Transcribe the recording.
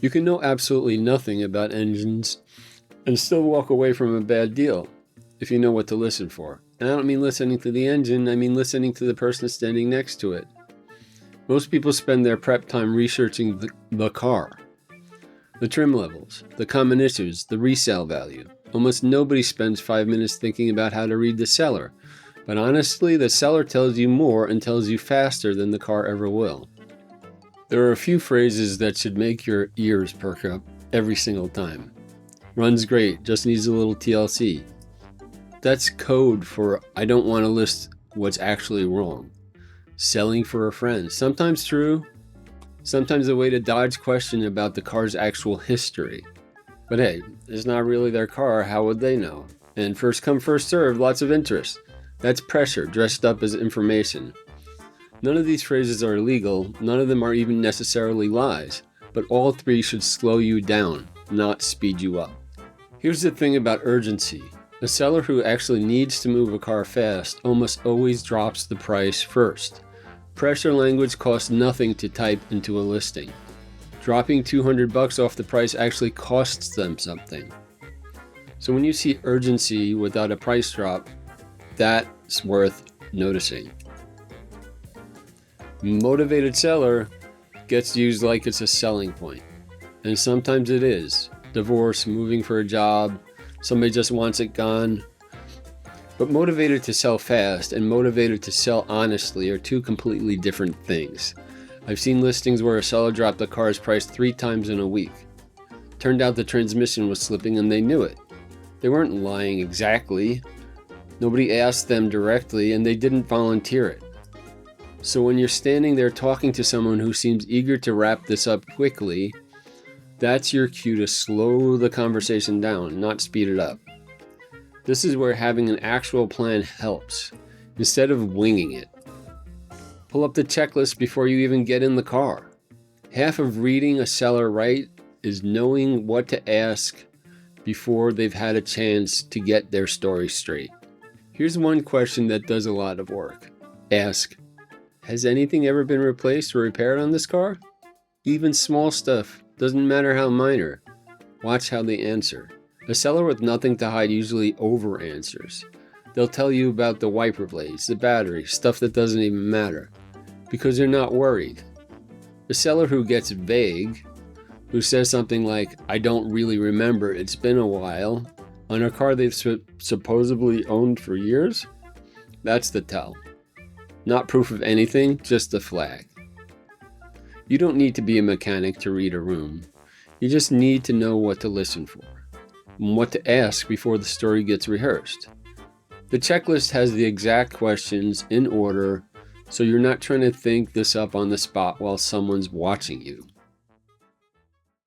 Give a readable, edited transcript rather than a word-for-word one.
You can know absolutely nothing about engines and still walk away from a bad deal if you know what to listen for. And I don't mean listening to the engine, I mean listening to the person standing next to it. Most people spend their prep time researching the car, the trim levels, the common issues, the resale value. Almost nobody spends 5 minutes thinking about how to read the seller. But honestly, the seller tells you more and tells you faster than the car ever will. There are a few phrases that should make your ears perk up every single time. Runs great, just needs a little TLC. That's code for I don't want to list what's actually wrong. Selling for a friend, sometimes true, sometimes a way to dodge question about the car's actual history. But hey, it's not really their car, how would they know? And first come, first served, lots of interest. That's pressure dressed up as information. None of these phrases are illegal, none of them are even necessarily lies, but all three should slow you down, not speed you up. Here's the thing about urgency. A seller who actually needs to move a car fast almost always drops the price first. Pressure language costs nothing to type into a listing. Dropping $200 off the price actually costs them something. So when you see urgency without a price drop, that's worth noticing. Motivated seller gets used like it's a selling point. And sometimes it is. Divorce, moving for a job, somebody just wants it gone. But motivated to sell fast and motivated to sell honestly are two completely different things. I've seen listings where a seller dropped the car's price 3 times in a week. Turned out the transmission was slipping and they knew it. They weren't lying exactly. Nobody asked them directly and they didn't volunteer it. So when you're standing there talking to someone who seems eager to wrap this up quickly, that's your cue to slow the conversation down, not speed it up. This is where having an actual plan helps, instead of winging it. Pull up the checklist before you even get in the car. Half of reading a seller right is knowing what to ask before they've had a chance to get their story straight. Here's one question that does a lot of work. Ask, has anything ever been replaced or repaired on this car? Even small stuff, doesn't matter how minor. Watch how they answer. A seller with nothing to hide usually over answers. They'll tell you about the wiper blades, the battery, stuff that doesn't even matter, because they're not worried. A seller who gets vague, who says something like, I don't really remember, it's been a while, on a car they've supposedly owned for years, that's the tell. Not proof of anything, just a flag. You don't need to be a mechanic to read a room. You just need to know what to listen for and what to ask before the story gets rehearsed. The checklist has the exact questions in order, so you're not trying to think this up on the spot while someone's watching you.